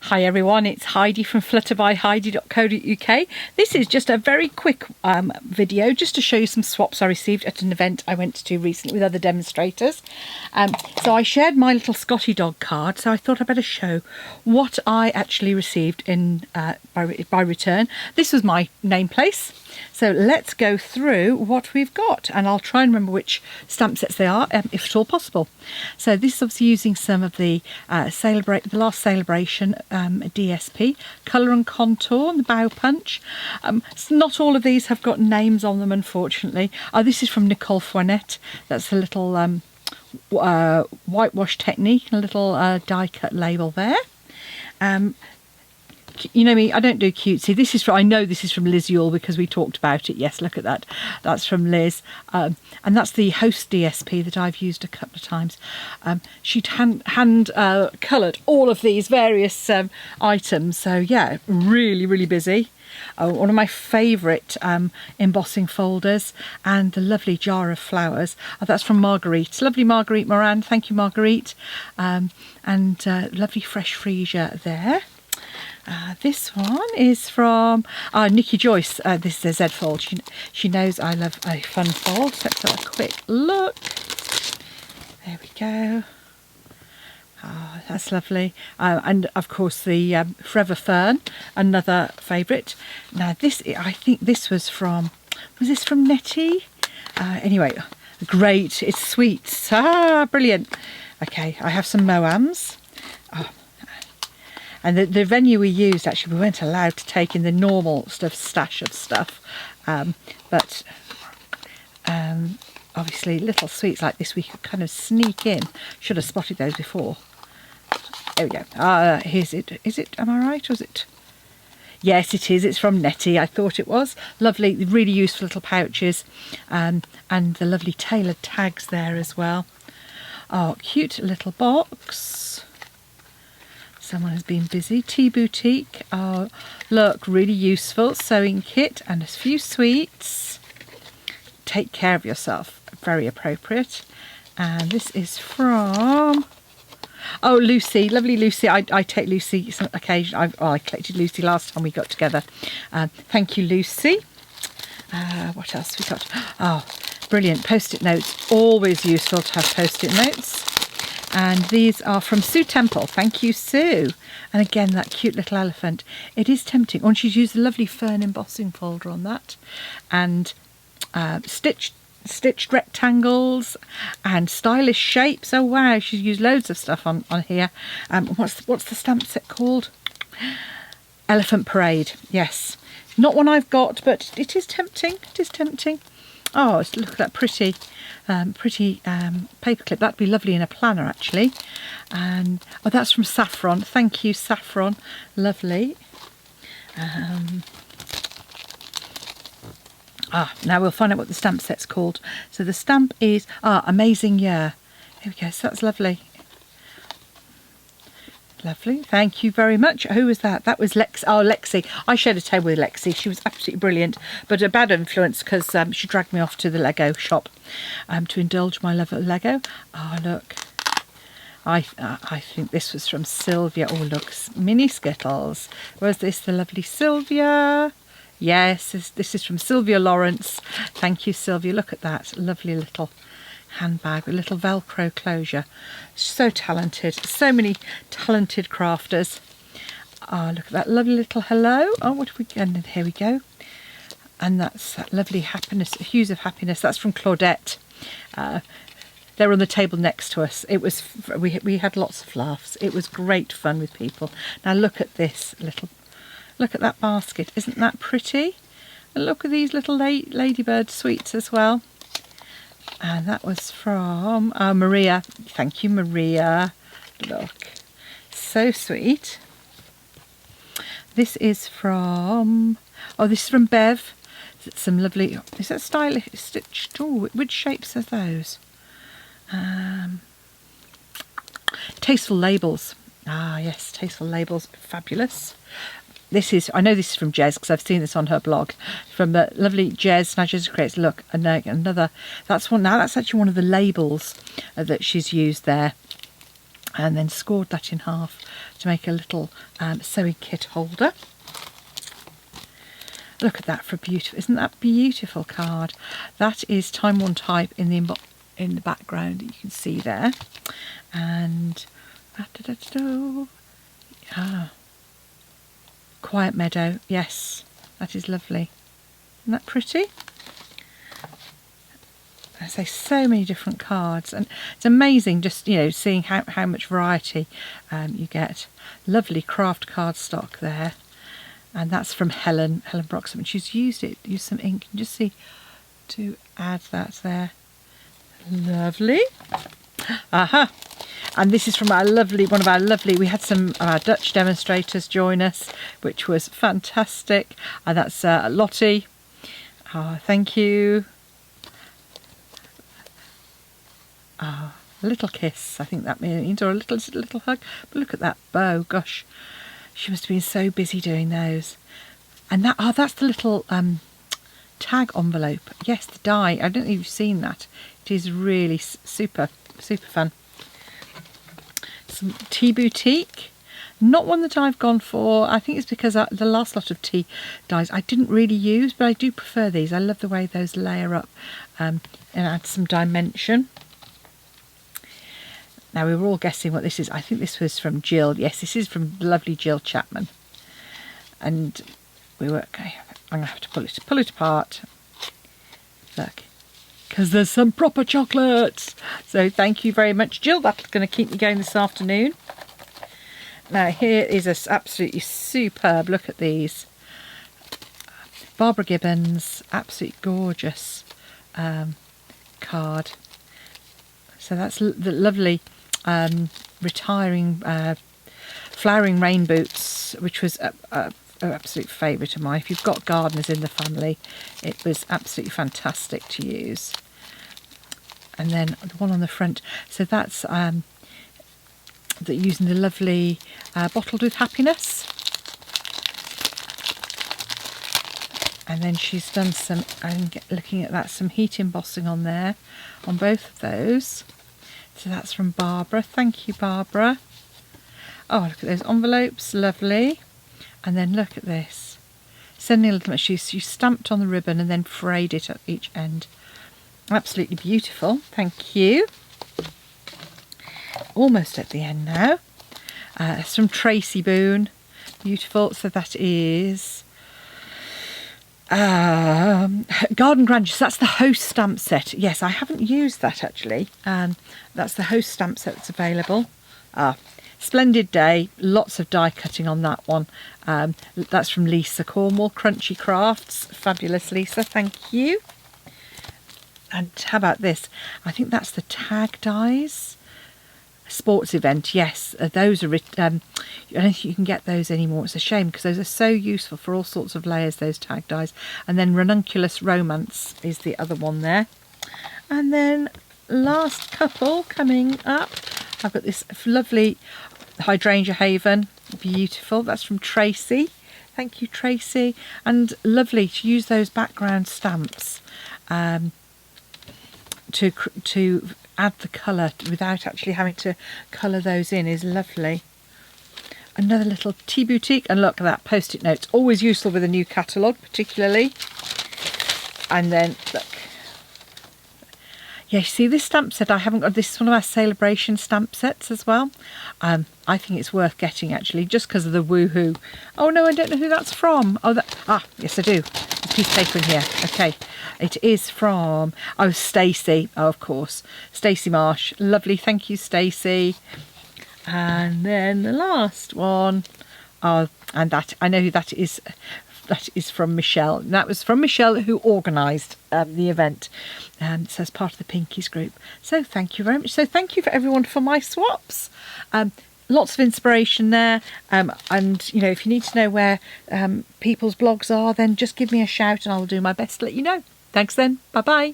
Hi everyone, it's Heidi from flutterbyheidi.co.uk. This is just a very quick video just to show you some swaps I received at an event I went to recently with other demonstrators. So I shared my little Scotty dog card, so I thought I'd better show what I actually received in by return. This was my name place. So let's go through what we've got, and I'll try and remember which stamp sets they are, if at all possible. So this is obviously using some of the last Celebration DSP, Colour and Contour, and the Bow Punch. So not all of these have got names on them, unfortunately. This is from Nicole Fournette. That's a little whitewash technique, a little die cut label there. You know me, I don't do cutesy. This is from, I know this is from Liz Yule because we talked about it. Yes, look at that. That's from Liz. And that's the Host DSP that I've used a couple of times. She'd hand coloured all of these various items. So yeah, really, really busy. One of my favourite embossing folders, and the lovely jar of flowers. That's from Marguerite. Lovely Marguerite Moran. Thank you, Marguerite. And lovely fresh freesia there. This one is from Nikki Joyce. This is a Z fold. She knows I love a fun fold. So let's have a quick look. There we go. That's lovely. And of course the Forever Fern, another favourite. Now this, I think this was this from Nettie? Anyway, great. It's sweets. Brilliant. Okay, I have some Moams. And the venue we used, actually, we weren't allowed to take in the normal stash of stuff. But obviously little sweets like this we could kind of sneak in. Should have spotted those before. There we go. Here's it. Is it, am I right? Or is it? Yes, it is. It's from Nettie. I thought it was. Lovely, really useful little pouches. And the lovely tailored tags there as well. Oh, cute little box. Someone has been busy. Tea Boutique. Oh, look, really useful. Sewing kit and a few sweets. Take care of yourself. Very appropriate. And this is from... Oh, Lucy. Lovely Lucy. I take Lucy some occasion. I collected Lucy last time we got together. Thank you, Lucy. What else we got? Oh, brilliant. Post-it notes. Always useful to have post-it notes. And these are from Sue Temple. Thank you, Sue. And again, that cute little elephant. It is tempting. Oh, and she's used a lovely fern embossing folder on that. And stitched rectangles and stylish shapes. Oh, wow. She's used loads of stuff on here. What's the stamp set called? Elephant Parade. Yes. Not one I've got, but it is tempting. It is tempting. Oh, look at that pretty paperclip. That'd be lovely in a planner, actually. And oh, that's from Saffron. Thank you, Saffron. Lovely. Now we'll find out what the stamp set's called. So the stamp is Amazing Year. There we go. So that's lovely. Lovely, thank you very much. Who was that? That was Lex. Oh, Lexi. I shared a table with Lexi. She was absolutely brilliant, but a bad influence because she dragged me off to the Lego shop to indulge my love of Lego. Oh, look. I think this was from Sylvia. Oh, look, mini Skittles. Was this the lovely Sylvia? Yes, this is from Sylvia Lawrence. Thank you, Sylvia. Look at that lovely little handbag with a little Velcro closure. So talented. So many talented crafters. Oh, look at that lovely little hello. Oh, what have we got? And here we go. And that's that lovely happiness, hues of happiness. That's from Claudette. They're on the table next to us. It was we had lots of laughs. It was great fun with people. Now look at this little. Look at that basket. Isn't that pretty? And look at these little ladybird sweets as well. And that was from Maria. Thank you, Maria. Look, so sweet. This is from, this is from Bev. Some lovely, is that stylish stitched? Oh, which shapes are those? Tasteful labels. Yes, tasteful labels, fabulous. This is, I know this is from Jez because I've seen this on her blog. From the lovely Jez, now Jez creates, look, another, that's one, now that's actually one of the labels that she's used there. and then scored that in half to make a little sewing kit holder. Look at that for a beautiful, isn't that beautiful card? That is Time Worn Type in the background that you can see there. And Quiet Meadow, yes, that is lovely. Isn't that pretty? I say so many different cards, and it's amazing just, you know, seeing how much variety you get. Lovely craft cardstock there, and that's from Helen Broxham, and she's used some ink. You can just see to add that there. Lovely. Aha. And this is from one of our lovely, we had some of our Dutch demonstrators join us, which was fantastic. And that's Lottie. Thank you. A little kiss, I think that means, or a little hug. But look at that bow, gosh, she must have been so busy doing those. And that's the little tag envelope. Yes, the die. I don't know if you've seen that. It is really super fun. Some Tea Boutique. Not one that I've gone for. I think it's because the last lot of tea dies I didn't really use, but I do prefer these. I love the way those layer up and add some dimension. Now, we were all guessing what this is. I think this was from Jill. Yes, this is from lovely Jill Chapman. And we were, okay, I'm going to have to pull it apart. Look, because there's some proper chocolates. So thank you very much, Jill. That's going to keep me going this afternoon. Now, here is a absolutely superb, look at these. Barbara Gibbons, absolutely gorgeous card. So that's the lovely retiring flowering rain boots, which was an absolute favourite of mine. If you've got gardeners in the family, it was absolutely fantastic to use. And then the one on the front, so that's using the lovely Bottled with Happiness. And then she's done some, I'm looking at that, some heat embossing on there, on both of those. So that's from Barbara. Thank you, Barbara. Oh, look at those envelopes, lovely. And then look at this. Sending a little, she stamped on the ribbon and then frayed it at each end. Absolutely beautiful. Thank you. Almost at the end now. It's from Tracy Boone. Beautiful. So that is Garden Grandeur. So that's the host stamp set. Yes, I haven't used that actually. That's the host stamp set that's available. Splendid Day. Lots of die cutting on that one. That's from Lisa Cornwall. Crunchy Crafts. Fabulous, Lisa. Thank you. And how about this? I think that's the tag dies. Sports event, yes, those are I don't think you can get those anymore. It's a shame because those are so useful for all sorts of layers, those tag dies. And then Ranunculus Romance is the other one there. And then last couple coming up, I've got this lovely Hydrangea Haven, beautiful. That's from Tracy. Thank you, Tracy. And lovely to use those background stamps to add the colour without actually having to colour those in is lovely. Another little Tea Boutique, and look at that, post-it notes, always useful with a new catalogue particularly. And then look, yeah, you see this stamp set I haven't got. This is one of our celebration stamp sets as well. I think it's worth getting actually, just because of the woohoo. Oh no, I don't know who that's from. Oh, yes I do. There's a piece of paper in here. Okay, it is from Stacey. Oh, of course, Stacey Marsh. Lovely, thank you, Stacey. And then the last one. Oh, and that I know who that is. That is from Michelle. And that was from Michelle, who organised the event. So as part of the Pinkies group. So thank you very much. So thank you for everyone for my swaps. Lots of inspiration there. And, you know, if you need to know where people's blogs are, then just give me a shout and I'll do my best to let you know. Thanks then. Bye-bye.